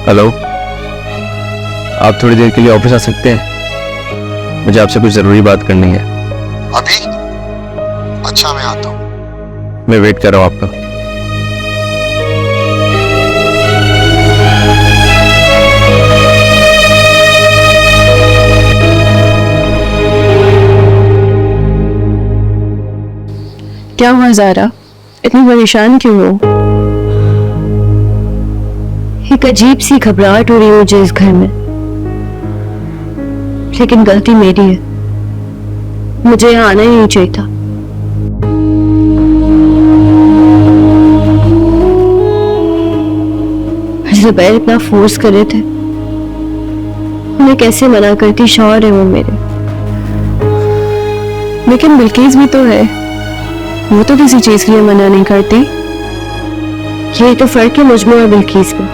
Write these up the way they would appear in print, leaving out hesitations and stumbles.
Hello, आप थोड़ी देर के लिए ऑफिस आ सकते हैं? मुझे आपसे कुछ जरूरी बात करनी है। अभी? अच्छा, मैं आता हूँ। मैं वेट कर रहा हूँ आपका। क्या हुआ ज़ारा, इतनी परेशान क्यों हो? एक अजीब सी घबराहट हो रही है मुझे इस घर में, लेकिन गलती मेरी है। मुझे यहाँ आना ही नहीं चाहिए था। ज़ुबैर इतना फोर्स कर रहे थे, उन्हें कैसे मना करती, शौहर है वो मेरे। लेकिन बिल्किस भी तो है, वो तो किसी चीज के लिए मना नहीं करती। यही तो फर्क है मुझमें और बिल्किस में।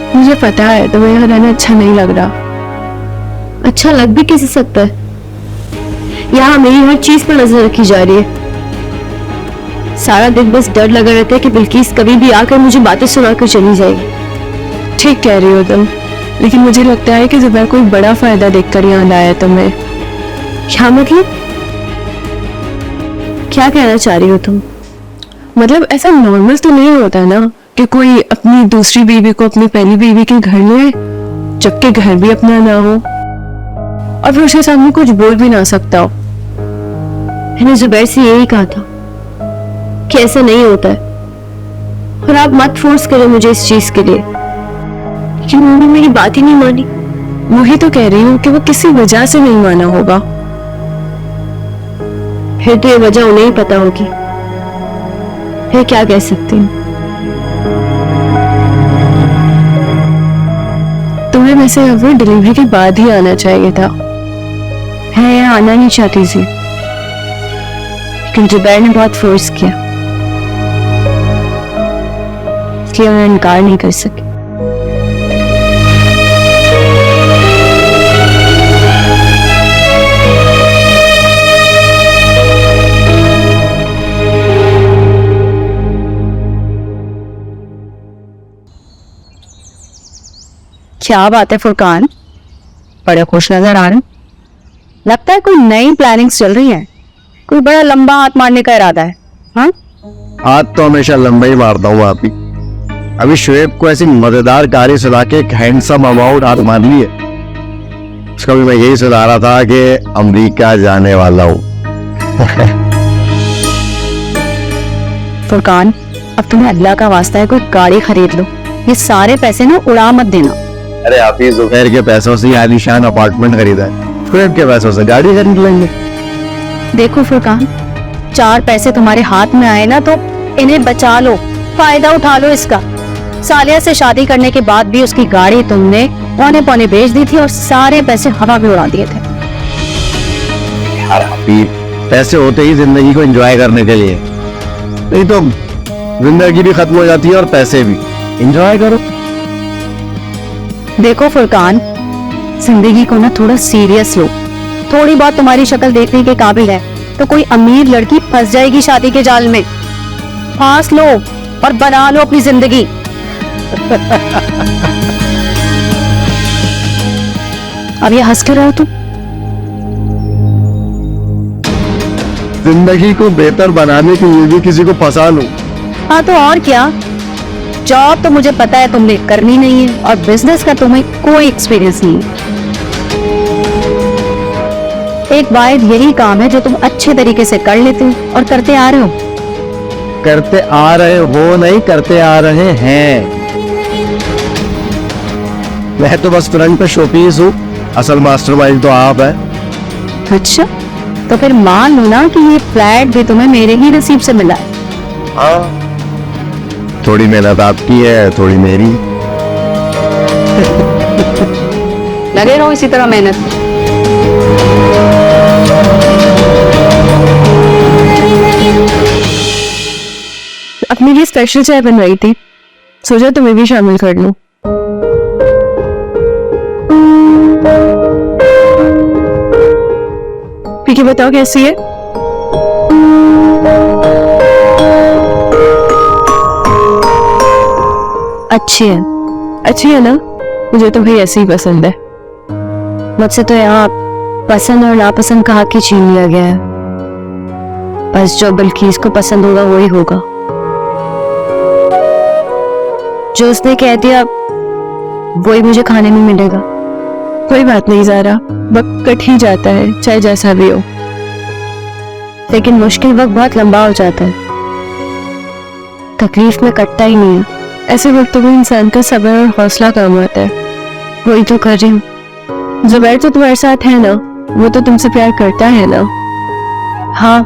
मुझे पता है तुम्हें यहाँ रहना अच्छा नहीं लग रहा। अच्छा लग भी कैसे सकता है? यहाँ मेरी हर चीज पर नजर रखी जा रही है। सारा दिन बस डर लगा रहता है कि बिल्किस कभी भी आकर मुझे बातें सुनाकर चली जाएगी। ठीक कह रही हो तुम, लेकिन मुझे लगता है कि ज़ुबैर कोई बड़ा फायदा देखकर यहाँ लाया तुम्हें। क्या मतलब? क्या कहना चाह रही हो तुम? मतलब ऐसा नॉर्मल तो नहीं होता ना कि कोई अपनी दूसरी बीवी को अपनी पहली बीवी के घर ले आए, जबकि घर भी अपना ना हो और फिर उसके सामने कुछ बोल भी ना सकता हो। मैंने ज़ुबैर से यही कहा था कि ऐसा नहीं होता है, और आप मत फोर्स करें मुझे इस चीज के लिए। लेकिन उन्होंने मेरी बात ही नहीं मानी। वही तो कह रही हूँ कि वो किसी वजह से नहीं माना होगा। फिर तो ये वजह उन्हें ही पता होगी। फिर क्या कह सकती हूँ? तुम्हें वैसे अब डिलीवरी के बाद ही आना चाहिए था। मैं यहाँ आना नहीं चाहती थी, लेकिन ज़ुबैर ने बहुत फोर्स किया, इसलिए मैं इनकार नहीं कर सकी। क्या बात है फुरकान, बड़े खुश नजर आ रहे हैं। लगता है कोई नई प्लानिंग्स चल रही है, कोई बड़ा लंबा हाथ मारने का इरादा है। हाँ, हाथ तो हमेशा लंबा ही मारता हूँ आप ही। अभी शुएब को ऐसी मजेदार गाड़ी सुना के एक हैंडसम अमाउंट हाथ मार ली है। उसका भी मैं यही सुना रहा था कि अमेरिका जाने वाला हूँ। फुरकान, अब तुम्हें अल्लाह का वास्ता है कोई गाड़ी खरीद लो। ये सारे पैसे ना उड़ा मत देना। अरे आप ही ज़ुबैर के पैसों से आलीशान अपार्टमेंट खरीदा है, शुएब के पैसों से गाड़ी खरीद लेंगे। देखो फुरकान, 4 पैसे तुम्हारे हाथ में आए ना तो इन्हें बचा लो, फायदा उठा लो इसका। सालिया से शादी करने के बाद भी उसकी गाड़ी तुमने पौने पौने बेच दी थी और सारे पैसे हवा में उड़ा दिए थे। यार आप ही, पैसे होते ही जिंदगी को एंजॉय करने के लिए, नहीं तो जिंदगी भी खत्म हो जाती है और पैसे भी। एंजॉय करो। देखो फुरकान, जिंदगी को ना थोड़ा सीरियस लो। थोड़ी बहुत तुम्हारी शक्ल देखने के काबिल है तो कोई अमीर लड़की फंस जाएगी शादी के जाल में। फांस लो और बना लो अपनी जिंदगी। अब ये हंस कर रहे हो तुम? जिंदगी को बेहतर बनाने के लिए भी किसी को फंसा लूं। हाँ तो और क्या। जॉब तो मुझे पता है तुमने करनी नहीं है और बिजनेस का तुम्हें कोई एक्सपीरियंस नहीं है। एक वाहिद यही काम है जो तुम अच्छे तरीके से कर लेते हो और करते आ रहे हो। करते आ रहे हो नहीं, करते आ रहे हैं। मैं तो बस फ्रंट पे शोपीस हूँ, असल मास्टरमाइंड तो आप है। अच्छा, तो फिर मान लो ना कि ये फ्लैट भी तुम्हें मेरे ही नसीब से मिला है। हाँ, थोड़ी मेहनत आपकी है, थोड़ी मेरी। लगे रहो इसी तरह मेहनत। अपने लिए स्पेशल चाय बनवाई थी, सोचा तुम्हें भी शामिल कर लूं। पी के बताओ कैसी है? अच्छी है। अच्छी है ना? मुझे तो भाई ऐसे ही पसंद है। मुझसे तो यहाँ पसंद और नापसंद का हक ही छीन लिया गया है। बस जो बिल्किस को पसंद होगा वही होगा। जो उसने कह दिया वही मुझे खाने में मिलेगा। कोई बात नहीं ज़ारा, वक्त कट ही जाता है चाहे जैसा भी हो। लेकिन मुश्किल वक्त बहुत लंबा हो जाता है, तकलीफ में कटता ही नहीं है। ऐसे वक्तों में इंसान का सब्र और हौसला काम आता है। वही तो कर रही हूँ। जुबैर तो तुम्हारे साथ है ना, वो तो तुमसे प्यार करता है ना? हाँ,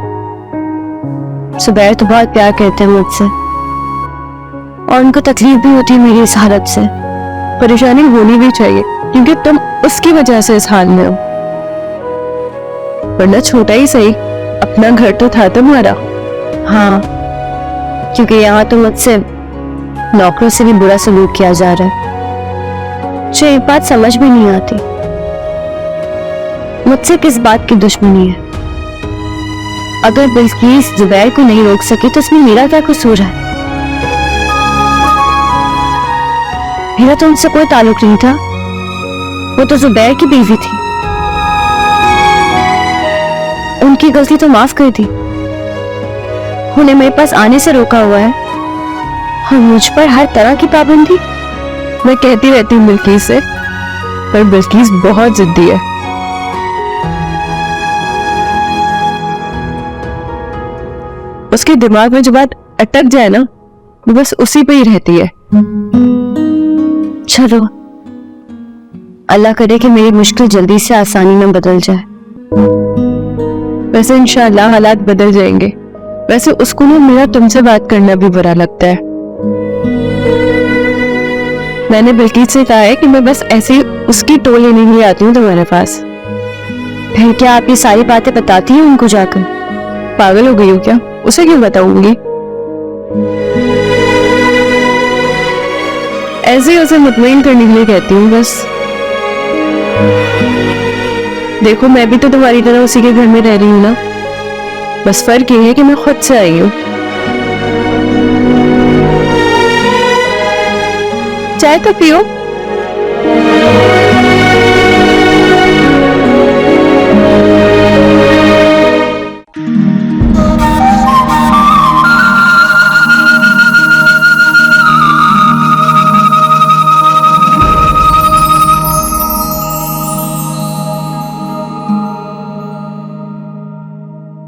जुबैर तो बहुत प्यार करते हैं मुझसे और उनको तकलीफ भी होती है मेरी इस हालत से। परेशानी होनी भी चाहिए क्योंकि तुम उसकी वजह से इस हाल में हो, वरना छोटा ही सही अपना घर तो था तुम्हारा। हाँ, क्योंकि यहाँ तो मुझसे नौकरों से भी बुरा सलूक किया जा रहा है। मुझे एक बात समझ में नहीं आती, मुझसे किस बात की दुश्मनी है? अगर बिल्किस जुबैर को नहीं रोक सकी तो इसमें मेरा क्या कसूर है? मेरा तो उनसे कोई ताल्लुक नहीं था, वो तो जुबैर की बीवी थी। उनकी गलती तो माफ कर दी, उन्हें मेरे पास आने से रोका हुआ है और मुझ पर हर तरह की पाबंदी। मैं कहती रहती हूँ बिल्किस से, पर बिल्किस बहुत जिद्दी है। उसके दिमाग में जो बात अटक जाए ना, वो बस उसी पे ही रहती है। चलो, अल्लाह करे कि मेरी मुश्किल जल्दी से आसानी में बदल जाए। वैसे इंशाअल्लाह हालात बदल जाएंगे। वैसे उसको ना मेरा तुमसे बात करना भी बुरा लगता है। मैंने बिल्किस से कहा है कि मैं बस ऐसे ही उसकी टोली नहीं आती हूँ तुम्हारे पास। फिर क्या आप ये सारी बातें बताती हैं उनको जाकर? पागल हो गई हो क्या? उसे क्यों बताऊंगी? ऐसे ही उसे मुतमईन करने के लिए कहती हूँ बस। देखो, मैं भी तो तुम्हारी तरह उसी के घर में रह रही हूँ ना, बस फर्क ये है कि मैं खुद से आई हूँ। चाय तो पियो।